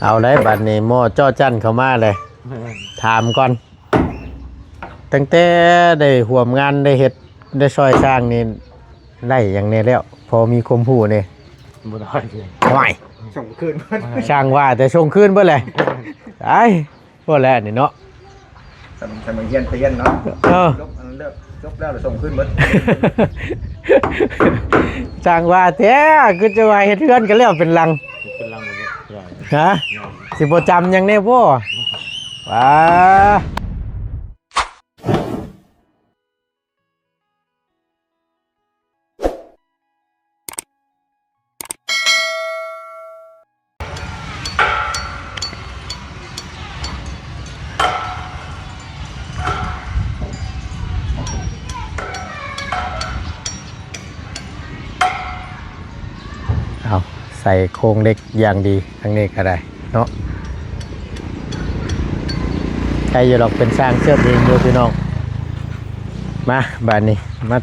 เอาเลยบัดนี้หม้อจ้อจั่นเข้ามาเลยถามก่อนตั้งแต่ได้ห่วมงานได้เฮ็ดได้ซอยสร้างนี่ได้อย่างนี้แล้วพอมีความรู้นี่บ่ได้ห่วยส่งคืนช่างว่าแต่ส่งคืนเบิดเลยไอ้บ่แล้วนี่เนาะสมัยเรียนเตียนเนาะจบอันเลิกจบแล้วส่งคืนเบิด ช่างว่าแท้คือจะว่าเฮ็ดเฮือนกันแล้วเป็นลังฮะสิบ่จำหยังแน่บ่ว้าเอาใส่โครงเล็กอย่างดีทั้งนี้ก็ได้เนาะใครอยู่หรอกเป็นสร้างเสื้อเองอยู่พี่น้องมาบานนี้มา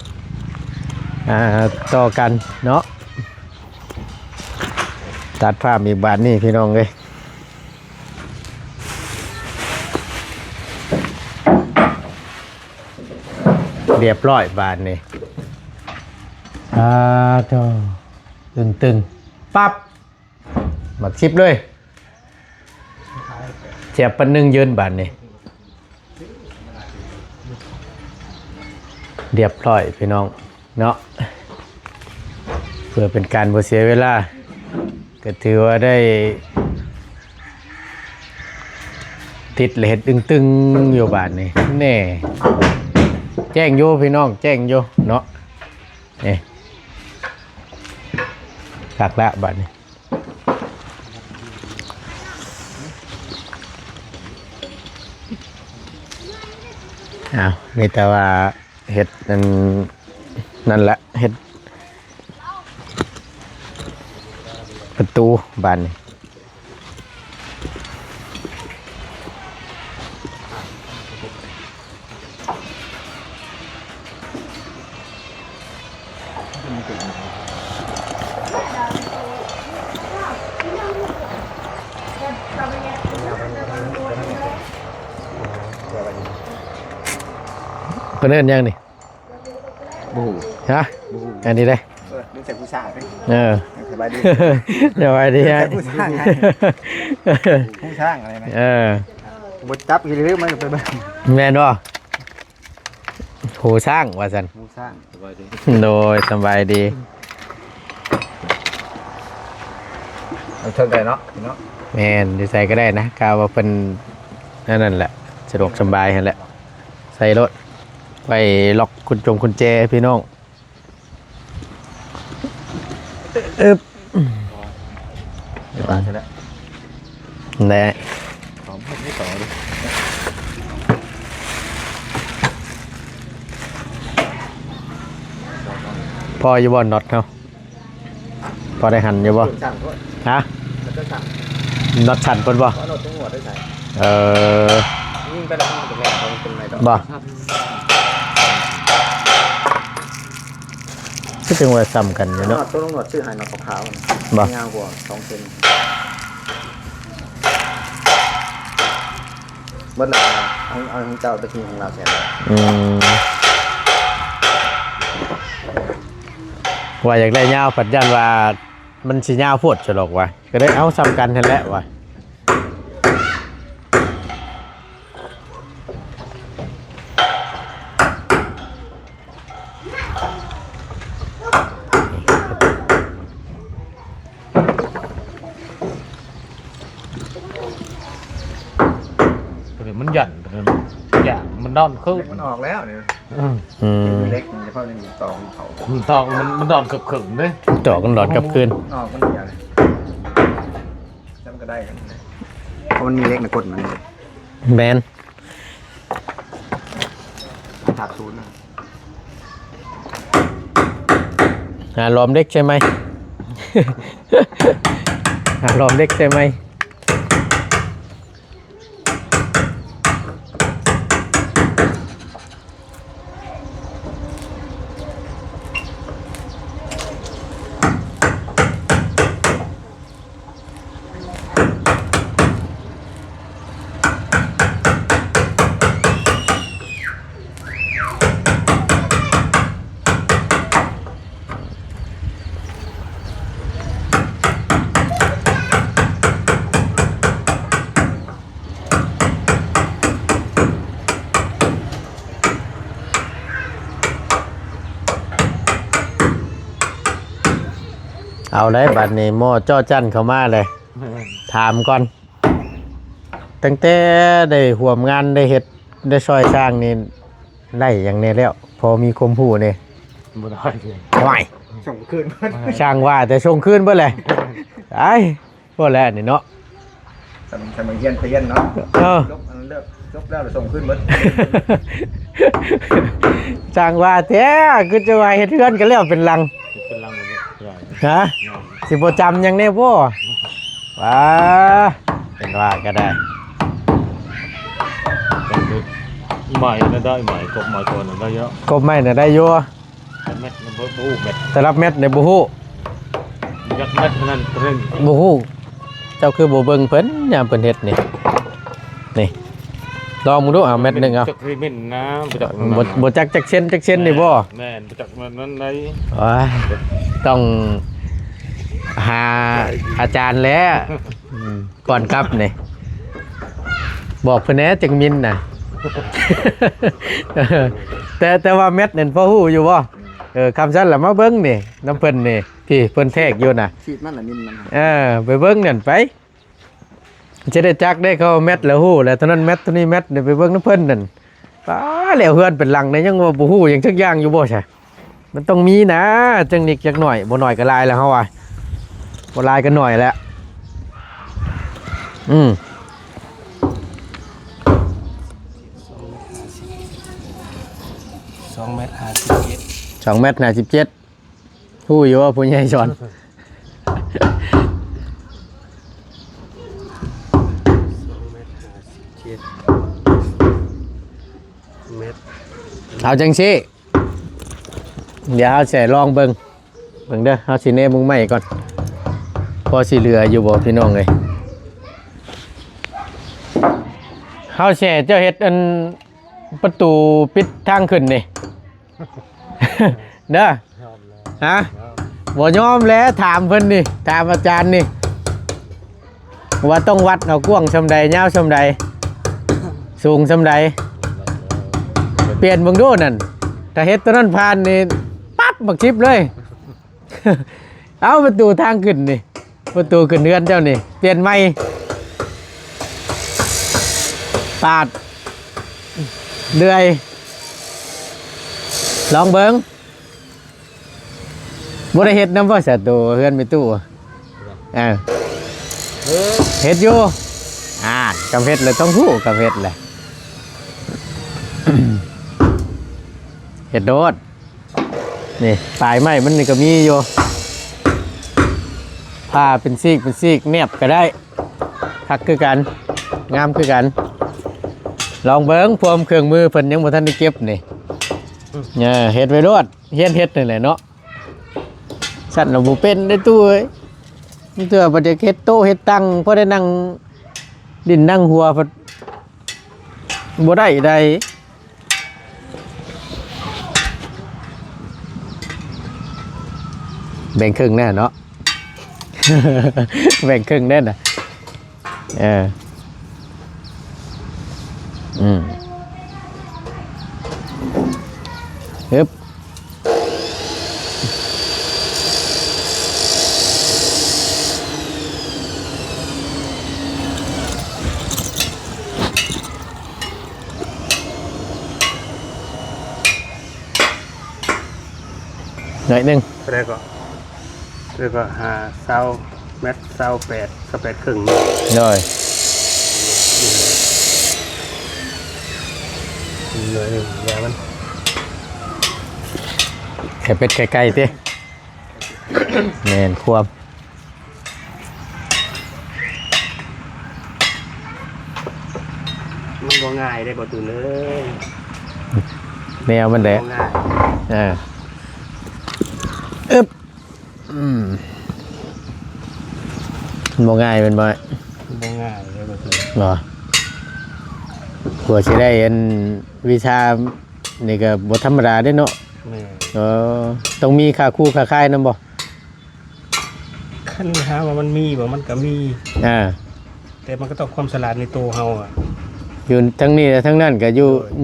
ต่อกันเนาะตัดภาพอีกบานนี้พี่น้องเลยเรียบร้อยบานนี้โธ่ตึงปั๊บมาชิปเลยเจ็บปันนึงยืนบานนี้เรียบร้อยพี่น้องเนาะเพื่อเป็นการบ่เสียเวลาก็ถือว่าได้ติดเลดตึงๆอยู่บานนี้แน่แจ้งอยู่พี่น้องแจ้งอยู่เนาะนี่คักละบานนี้อ้าวมีแต่ว่าเห็ดนั่นแหละเห็ดประตูบานนี้เพิ่นเอิ้นยังนี่บูฮะอันนี้ได้ดูจากผู้ชายสบายดีสบายดีฮะผู้สร้างไงผู้สร้างอะไรไหมบดจับกี่เรื่องมันไปบ้างแม่นบ่โหสร้างว่าซั่นผู้สร้างสบายดีโดยสบายดีเอาเชิญได้เนาะแม่นสิใส่ก็ได้นะกาวว่าเพิ่นนั่นแหละสะดวกสบายนั่นแหละใส่รถไปล็อกกุญแจพี่น้องมาใช่แล้วแน่หอมไม่ต่อเลยพออยู่บ่น็อตเนาะพอได้หันอยู่บ่ฮะน็อตชันเพิ่นบ่ยิ่งไปแล้วมันจะแหลกมันเป็นไรต่อบ่ก็จึงว่าซ้ำกันอยู่เนาะตัวลงหนวดชื่อหายหนวดขาวบ่ยาวกว่า2 เซนเมื่อไหร่เอาของเจ้าตะกี้ของเราเสร็จแล้วว่าอยากได้ยาวปัดยันว่ามันสิยาวโพดฉลอกว่ะก็ได้เอาซ้ำกันนั่นแหละว่ะมันหย่อนอย่างมันนอนคือมันออกแล้วเนี่ยเล็กมันจะเข้าในตองเขาตองมันนอนขึงๆด้วยตอกกันหลอดกับคืนออกมันใหญ่จำก็ได้กันเพราะมันมีเล็กในกดมันแมนขาดศูนย์ลอมเล็กใช่ไหมลอมเล็กใช่ไหม เ เอาได้บัดนี้หม้อจ้อจั่นเข้ามาเลยถามก่อนตั้งแต่ได้ห่วมงานได้เฮ็ดได้ซอยสร้างนี่ได้อย่างนี้แล้วพอมีความรู้นี่ บ่ได้เลย ห่วย ส่งคืน ช่างว่าแต่ส่งคืนเบิดเลยไอ้พวกแล้วนี่เนาะ สมัยเรียนเตียนเนาะ เออ ลบอันนั้นเลิกลบแล้วส่งคืนหมด ช่างว่าแท้คือจะว่าเฮ็ดเฮือนกันแล้วเป็นลัง เป็นลังบ่ได้ ฮะสิบ่จำหยังแน่บ่ว้าเป็นว่าก็ได้ เป็นคือใหม่น่ะได้ใหม่กบใหม่ตัวน่ะได้เยอะ กบไม้น่ะได้อยู่ แต่เม็ดมันบ่ฮู้เม็ด แต่รับเม็ดในบ่ฮู้ ยักเม็ดเท่านั้นเรื่อง บ่ฮู้เจ้าคือบ่เบิ่งเพิ่นยามเพิ่นเฮ็ดนี่นี่ลองมึงดูเอาเม็ดหนึงเอา จักรีมินนะบ่จัก บ่จักจักเส้นนี่บ่ แม่นบ่จักมันนั้นได้ โอ้ยต้องหาอาจารย์แล้วก่อนครับนี่บอกเพิ่นแหน่จักมินน่ะ แต่ว่าเม็ดนั่นพอฮู้อยู่บ่คำซั่นล่ะมาเบิ่งนี่น้ำเพิ่นนี่พี่เพิ่นแทกอยู่น่ะ ชีดมันน่ะนินมัน ไปเบิ่งนั่นไปจะได้จักได้เขาเม็ดแล้วฮู้แล้วเท่านั้นเม็ดเท่านี้เม็ดเดี๋ยวไปเบิ่งน้ำเพิ่นนั่นป้าแล้วเฮือนเป็นหลังนี่ยังว่าบ่ฮู้หยังสักอย่างอยู่บ่ใช่มันต้องมีนะจังนิกจักหน่อยบ่หน่อยก็ลายแล้วเฮาว่าบ่ลายก็หน่อยแล้ว2 เมตร 2 เมตร57ฮู้อยู่ว่าผู้ใหญ่สอน เมตร เอาจังซี่เดี๋ยวเฮาสิลองเบิ่งเด้อเฮาสิแน่มุงใหม่ก่อนพอสิเหลืออยู่บ่พี่น้องเอ้ยเฮาสิเจ้าเฮ็ดอันประตูปิดทางขึ้นนี่ เด้อฮะบ่ยอมแล้วถามเพิ่นนี่ถามอาจารย์นี่ว่าต้องวัดเอากว้างซำใดยาวซำใดสูงซำใดเปลี่ยนเบิ่งดูนั่นถ้าเฮ็ดตัวนั้นผ่านนี่ปั๊บบักชิบเลย เอาประตูทางขึ้นนี่ประตูขึ้นเรือนเจ้านี่เปลี่ยนใหม่ปาดเดือยลองเบิ่งบ่ได้เฮ็ดนำบ่ซะตัวเฮือนมีตู้เฮ็ดอยู่กำเฮ็ดเลยต้องฮู้กำเฮ็ดแหละ เห็ดโดดนี่ปลายไม้มันนี่ก็มีอยู่ผ้าเป็นซีกเนียบก็ได้คักคือกันงามคือกันลองเบิ้งพวมเครื่องมือเพิ่นยังบ่ทันได้เก็บนี่เนี่ยเฮ็ดไว้โดดเฮ็ดนี่แหละเนาะสั่นเราบ่เป็นได้ตู้เอ้ยมันเถื่อบ่ได้เฮ็ดโต๊ะเฮ็ดตั้งพอได้นั่งดินนั่งหัวบ่ได้แบ่งครึ่งแน่เนาะ แบ่งครึ่งแน่น่ะฮึบหน่อยหนึง แล้วก็หา20 เมตร 28ครึ่ง rồi เลยอย่ามัน ไข่เป็ดไข่ไก่ติ แม่นควบ มันบ่ง่ายได้บ่ตูนเลย แนวมันแหละ บ่ง่าย อึ๊บมันบ่ง่ายเป็นบ่ บ่ง่ายได้บ่ตูน เหรอหัวสิได้อันวิชานี่ก็บ่ธรรมดาเด้เนาะ แม่ ต้องมีค่าคู่ค่าค่ายนำบ่ คันหาว่ามันมีบ่มันก็มี แต่มันก็ต้องความฉลาดในตัวเฮาอ่ะ อยู่ทั้งนี้และทั้งนั้นก็อ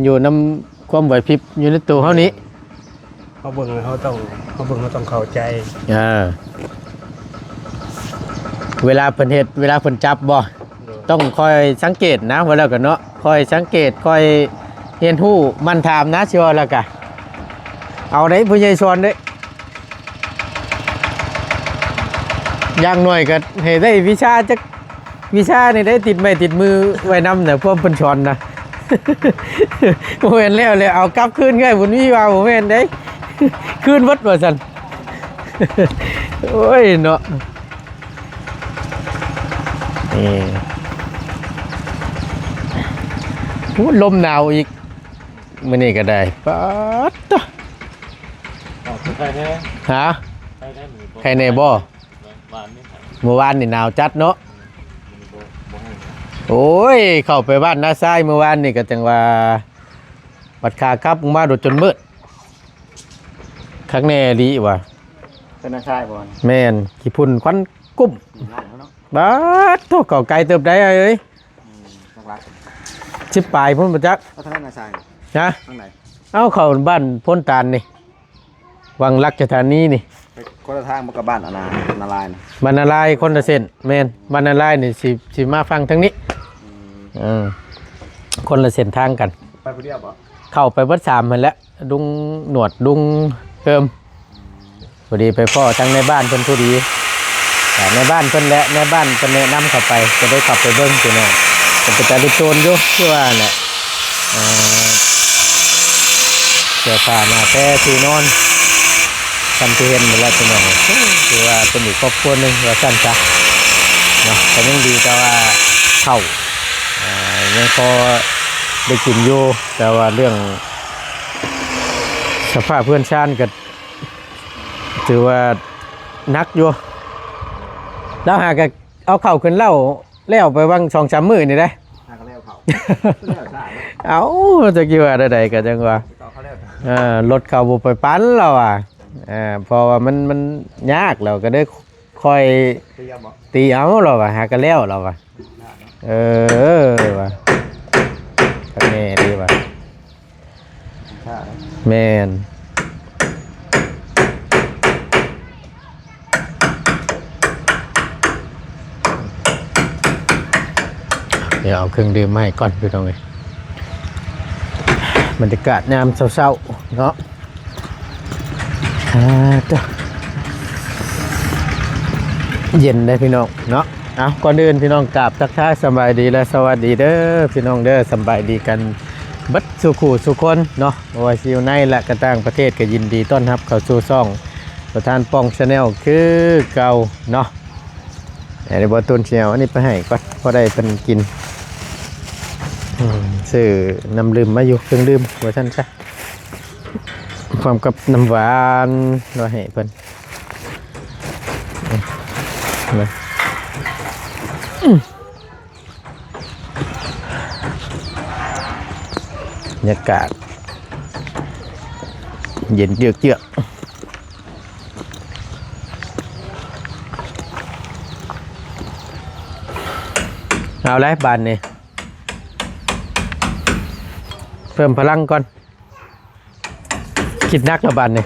ยู่นำความไหวพริบอยู่ในตัวเฮานี้ เฮาเบิ่งเฮาต้องเข้าใจ เวลาเพิ่นเฮ็ดเวลาเพิ่นจับบ่ต้องคอยสังเกตนะว่าแล้วก็เนาะคอยสังเกตคอยเรียนรู้มันถามนะสิว่าแล้วก็เอาได้ผู้ใหญ่สอนเด้อย่างน้อยก็ให้ได้วิชาจักวิชานี่ได้ติดไม้ติดมือไว้นำน่ะพวกเพิ่นสอนนะ บ่แม่นแล้วเลยเอากลับคืนไงบุญมีว่าบ่แม่นเด้ คืนวัดว่าซั่น โอ้ยเนาะนี่โอ้ลมหนาวอีกมื้อนี้ก็ได้ป๊าดตะ ใครแน่ ฮะ ใครแน่หนู ใครแน่บ่ บ้านนี่ใคร เมื่อวานนี่หนาวจัดเนาะ บ่ให้ โอ้ยเข้าไปบ้านน้าซ้ายเมื่อวานนี่ก็จังว่าบัดคาครับมาโดดจนมืดคักแน่ดีว่ะ เป็นนักชายบอล แม่นขี้พุ่นควันกุ้ม ง่ายเขาเนาะ บาดโตเก่าไกลเติบได้เอ้ย รัก ชิบปลายพุ่นบ่จัก ๆก็ทางนักชาย นะ ทางไหน เอาเข้าบ้านพ้นตาลนี่วังรักสถานีนี่ ไปคนละทางมากับบ้านนาลายนะ บรรณาลายคนละเส้นแม่นบรรณาลายนี่สิมาฟังทางนี้คนละเส้นทางกัน ไปผู้เดียวบ่ เข้าไปวัดสามมันแหล้วดุงหนวดดุงเติมพอดีไปพ่อทั้งในบ้านเพิ่นพอดีแต่ในบ้านเพิ่นและในบ้านเพิ่นแนะนำเข้าไปจะได้ขับไปเบิ่งตัวน้องเป็นประจารุโจรอยู่ที่ว่าเนี่ยเสื้อผ้าหน้าแท้ที่นอนทำที่เห็นหมดแล้วตัวน้องคือว่าเป็นอีกครอบครัวหนึงว่าสั้นจ้ะเนาะแต่ยังดีแต่ว่าเข้ายังพอได้กินอยู่แต่ว่าเรื่องสภาพเพื่อนชาติก็ถือว่านักอยู่แล้วหากเอาเข่าขึ้นเล่าแล้วไปวัง2-3 มื้อนี่ได้ ทางเขาเลี้ยวเขาเลี้ยวซ่า เอาจะกี่ว่าใดๆก็จังว่า ต่อเขาเลี้ยว รถเขาบ่ไปปั้นเราอ่ะเพราะว่ามันยากเราก็ได้คอย เตี้ยบ่ ตีเอาเราอ่ะหากันแล้วเราอ่ะว่ะก็แน่ดีว่ะ ซ่า แม่นเดี๋ยวเอาเครื่องดื่มมาให้ก่อนพี่น้องเอ้ยบรรยากาศยามเช้าๆเนาะจ้ะเย็นได้พี่น้องเนาะเอาก่อนอื่นพี่น้องกราบทักทายสบายดีและสวัสดีเด้อพี่น้องเด้อสบายดีกันบัดสุขูสุคนเนาะว่าสิอยู่ในและกระต่างประเทศก็ยินดีต้อนรับเข้าสู่ช่องประธานป้องชาแนลคือเก่าเนาะในบ่ตุนเชียวอันนี้ไปให้ก่อนพอได้เป็นกินซื้อน้ำลืมมาอยู่เครื่องดื่มว่าซั่นซะพร้อมกับน้ำหวานเราให้เพิ่นนะบรรยากาศเย็นเยือกๆเอาเลยบานนี่เพิ่มพลังก่อนคิดนักแล้วบานนี่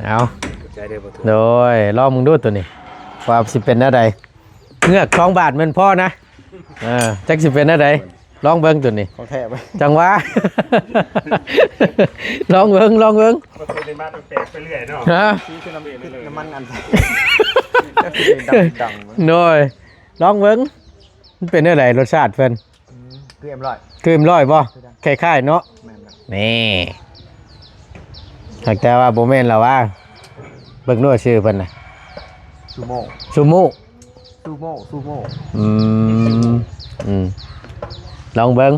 เอา ใจเดียวบ่ถูก โดยลองมึงดูตัวนี้ความสิเป็นอะไรเงือก2 บาทมันพ่อนะจักสิเป็นอะไรลองเบิ้งตัวนี้ ของแท้ไป จังหวะ ลองเบิ้ง มันเป็นในบ้านแปลกไปเรื่อยเนาะ ฮะ ซื้อคือน้ำมันอันดัง โดยลองเบิ้งมันเป็นอะไรรสชาติเพิ่น คือเอ็มร้อย คือมันร้อยบ่คล้ายๆเนาะ แม่น นี่แต่ว่าบ่แม่นแล้วว่าเบิ่งด้วยชื่อเพิ่นน่ะ ซูโม่ ซูมุ ซูโม่ ลองเบิ้ง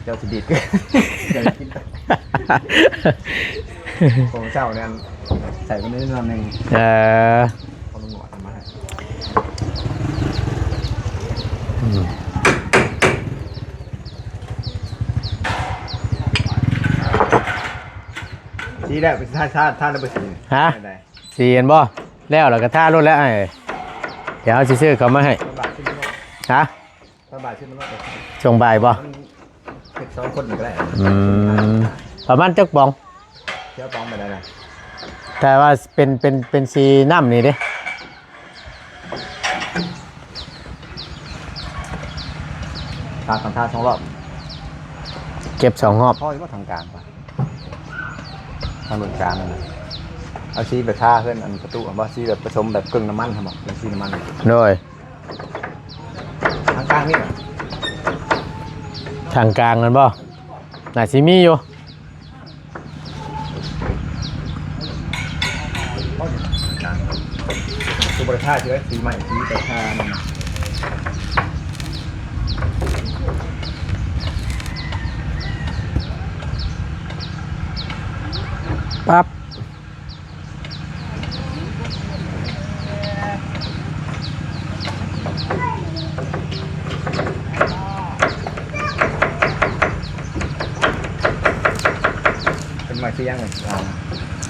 เจ้าสิดีดเดี๋ยวกินของเจ้าเนี่ยใส่ไปนิดนึงเอาลงหนวดมาให้ชี้ได้เป็นท่าระเบิด ฮะสีเห็นบ่แล้วก็ท่ารถแล้วเดี๋ยวเอาสิซื้อเขามาให้ บาทขึ้นมา ฮะ บาทขึ้นมา ช่วงบ่ายบ่ เป็น2 คนก็ได้ ประมาณจักบอง เจ้าปองไปได้นะ แต่ว่าเป็นสีน้ำนี่เด้ การทำท่า2 รอบ เก็บ2รอบ พ่อก็ทางกลางไปทางบนกลางนั่นนะเอาซีแบบท่าเพื่อนอันประตูเอาซีแบบผสมแบบกึ่งน้ำมันทำบอกเป็นซีน้ำมัน โดย ทางกลางนี่ ทางกลางนั่นบ่น่าสิมีอยู่ คือบริท่าเชื้อสีใหม่สีแต่ท่านี่ ปั๊บ เป็นใหม่สียังไง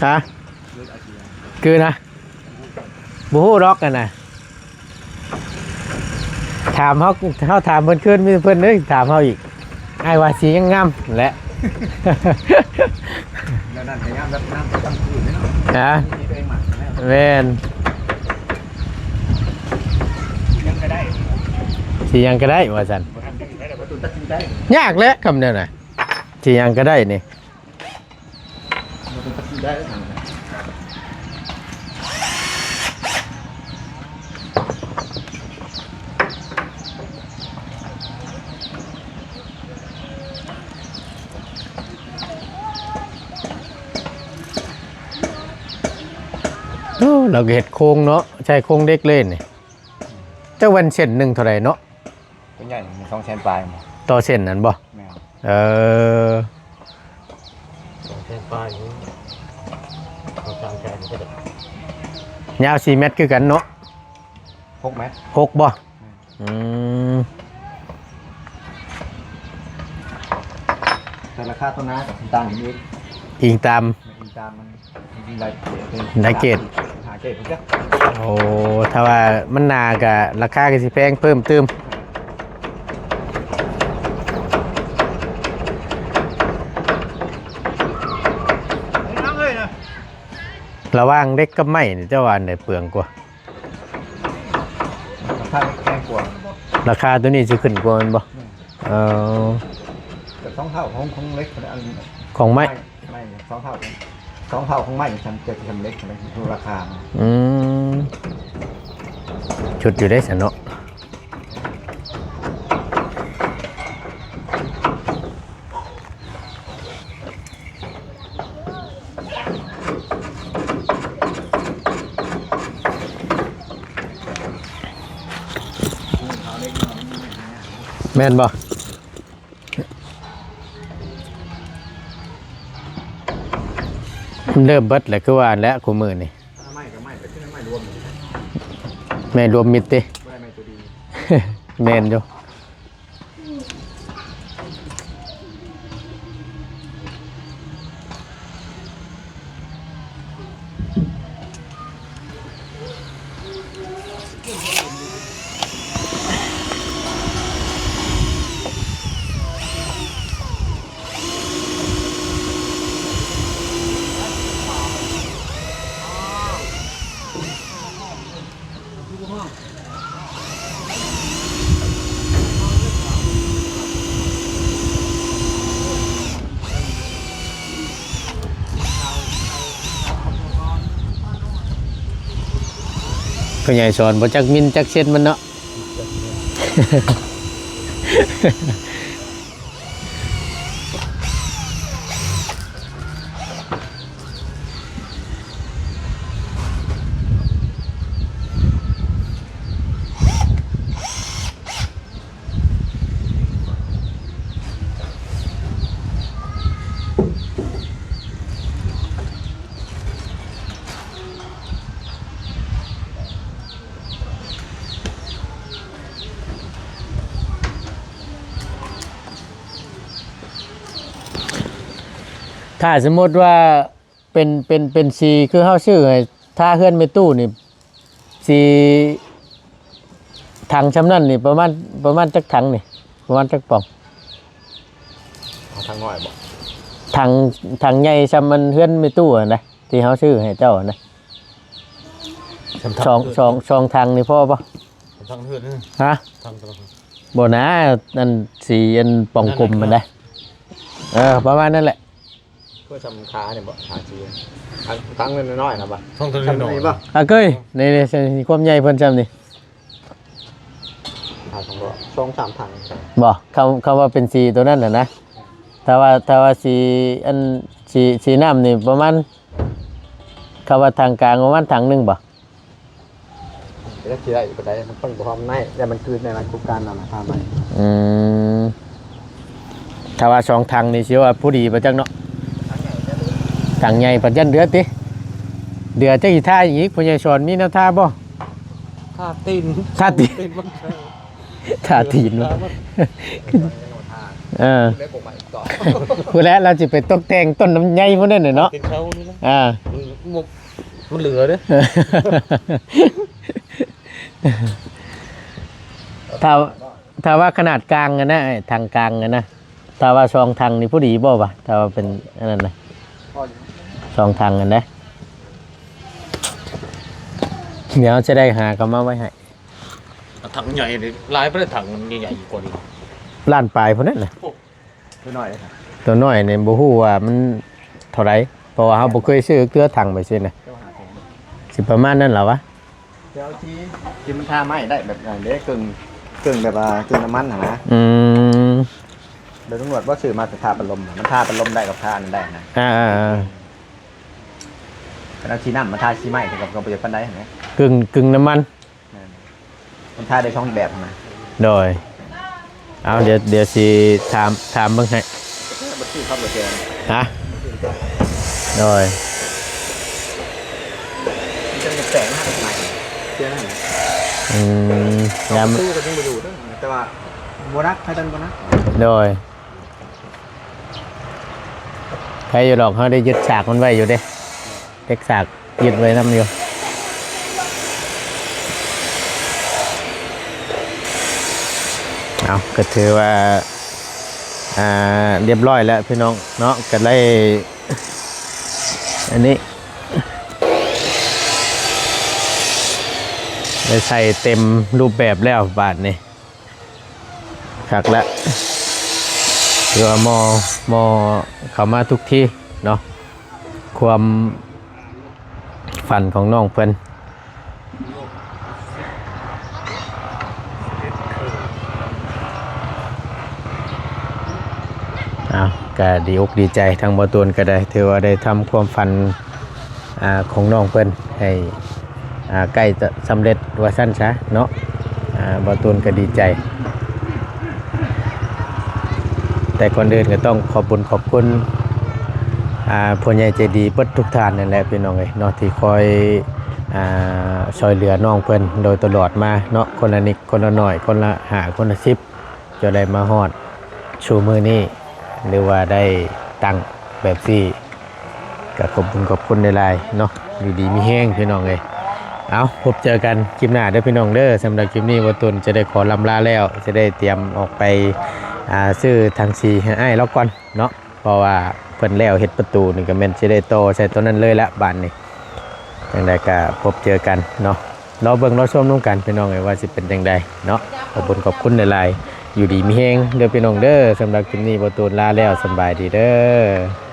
ฮะคือนะบูฮู้ร็อกกันนะถามเขาถามเพื่อนขึ้นมีเพื่อนนึกถามเขาอีกไอ้ว่าสียังงามแหละ แล้วนั่นพยายามแบบน้ำตั้งคืนนี่เนาะ นะ นี่ตัวเองหมักแล้ว แม่น ยังก็ได้ สียังก็ได้ว่าสัน ทำได้แต่ประตูตัดสินใจ ยากแล้วคำเนี้ยนะสียังก็ได้นี่ ประตูตัดสินใจแล้วทำ โอ้เราก็เห็ดโค้งเนาะใช่โค้งเด็กเล่นนี่เจ้าวันเส้นหนึ่งเท่าไหรเนาะ เป็นใหญ่มี200,000 ปลายมา ต่อเส้นนั้นบ่ แม่ เออ 2 แสนป้ายนี่เอา3 แสนก็ได้ ยาว4 เมตรคือกันเนาะ 6 เมตร 6บ่อืม แต่ราคาต้นน้ากับต่างกันอีก อิงตาม อินตามมันจริงๆได้ ได้เกรด หาเกรดผมจ้ะ โอ้ถ้าว่ามันนากับราคาก็สิแพงเพิ่มเติมระหว่างเด็กกับไม้นี่เจ้าว่าอันไหนเปลืองกว่า ราคาแพงกว่า ราคาตัวนี้สิขึ้นกว่าแมันบ่เออ แต่2 เท่าของเล็กเขาได้อัน ของไม้ ไม่2 เท่า2 เท่าของไม้ฉันจะทำเล็กอะไรดูราคามัน อืมชุดอยู่ได้สนเนาะแม่นบ่เริ่มเบิดแหละคือว่าแล้วคู่มือนี่ ไม่กับไม่แต่ขึ้นไม่รวม แม่รวมมิตรติ ไม่ไม่ตัวดี แม่นอยู่ผู้ใหญ่สอนบ่จักมินจักเส้นมันเนาะ ถ้าสมมติว่าเป็นสีคือเฮาชื่อให้ถ้าเฮือนไม่ตู้นี่สีถังชำนั่นนี่ประมาณจักถังนี่ประมาณจักป่อง เอาทางน้อยบอก ถังใหญ่ชำมันเฮือนไม่ตู้อะนะที่เฮาชื่อให้เจ้าอะนะสองถังนี่พอปะ ทางเฮือนนี่ ฮะ ทางตลอด บ่นะอันสีอันปองกลมมันได้ประมาณนั้นแหละ เพื่อชำค้าเนี่ยบ่หาจีครั้งเงินน้อยๆนะบ่ ท่องตัวน้อย บ่ เก้ยในความใหญ่เพิ่นจำนี่ หาสองบ่2-3ถัง บ่คำว่าเป็นสีตัวนั้นน่ะนะถ้าว่าสีอันสีน้ำนี่ประมาณคำว่าทางกลางประมาณถังหนึงบ่ แล้วสิได้บ่ได้มันต้องบ่พร้อมในแต่มันคือในมันโครงการนั่นน่ะทำไป ถ้าว่า2ถังนี่สิว่าผู้ดีบ่จักเนาะถังใหญ่ปัจจันเดือติเดือจะอีท่าอีกผู้ใหญ่สอนมีแนวท่าบ่ ท่าตีน ท่าตีน ตีนมัน ท่าตีนวะ ได้ปลูกใหม่ต่อ พูดแล้วเราจะไปตกแต่งต้นน้ำใหญ่พวกนั้นน่ะเนาะ ตีนเขานี่นะ อ่า มันเหลือเด้อ ถ้าว่าขนาดกลางอะนะไอ้ทางกลางอะนะถ้าว่าสองทางนี่ผู้ดีบ่ปะถ้าว่าเป็นอันนั้นนะสองทางกันนะเดี๋ยวจะได้หากำมาไว้ให้ ถังใหญ่เลยลายไม่ได้ถังมันใหญ่ๆกว่านี้ ล้านปลายพวกนั้นน่ะ ตัวน้อยเลยครับ ตัวน้อยเนี่ยบ่ฮู้ว่ามันเท่าไหร่เพราะว่าเราบ่เคยซื้อเกลือถังไปซื้อน่ะ เจ้าหาผม สิประมาณนั้นเหรอวะ เดี๋ยวที่มันทาไม้ได้แบบอย่างเด้กึ่งแบบว่ากึ่งน้ำมันนะ เดี๋ยวตำรวจว่าสื่อมาจะทาปัดลมมันทาปัดลมได้กับทานั่นได้นะ แต่เราชี้น้ำมาทาชี้ไม้กับกระเบื้องปันได้เห็นไหม กึ่งน้ำมัน มันทาได้ช่องแบบนะ โดยเอาเดี๋ยวสิถามเบิ่งให้ บัตรชื่อครับบัตรเจอ ฮะโดย จะเป็นแสงหน้าใหม่เชื่อไหม ยาม ตู้ก็ยังไปดูด้วยแต่ว่าโบนัสให้ตันโบนัส โดยใครอยู่หรอกเขาได้ยึดฉากมันไว้อยู่เด้เด็กฉากยึดไว้นำอยู่เอาก็ถือว่าเรียบร้อยแล้วพี่น้องเนาะก็ได้อันนี้ได้ใส่เต็มรูปแบบแล้วบาทนี่คักแล้วเรือมอเข้ามาทุกที่เนาะความฝันของน้องเพิ่นก็ดีอกดีใจทางบ่ตูนก็ได้ถือว่าได้ทำความฝันของน้องเพิ่นให้ใกล้จะสำเร็จว่าสั้นซะเนาะบ่ตูนก็ดีใจแต่ก่อนอื่นก็ต้องขอบคุณผู้ใหญ่ใจดีเปิดทุกท่านนั่นแหละพี่น้องเอ้ยเนาะที่คอยช่วยเหลือน้องเพิ่นโดยตลอดมาเนาะคนละนิดคนละหน่อยคนละ5คนละ10จะได้มาฮอดชูมือนี้หรือว่าได้ตั้งแบบที่ก็ขอบคุณในไลน์เนาะอยู่ดีมีแห้งพี่น้องเอ้ยเอาพบเจอกันคลิปหน้าเด้อพี่น้องเด้อสำหรับคลิปนี้ว่าตุนจะได้ขอลำลาแล้วจะได้เตรียมออกไปซื้อทางซีให้อ้ายแล้วก่อนเนาะเพราะว่าเพิ่นแล้วเฮ็ดประตูนี่ก็แม่นสิได้โตใส่ตัวนั้นเลยละบ้านนี้จังไดก็พบเจอกันเนาะรอเบิ่งรอชมนํกันพี่น้องเอ้ยว่าสิเป็นจังไดเนาะขอบคุณในไลน์อยู่ดีมีแห้งเด้อพี่น้องเด้อสำหรับคลิปนี้ว่าตุนลาแล้วสบายดีเด้อ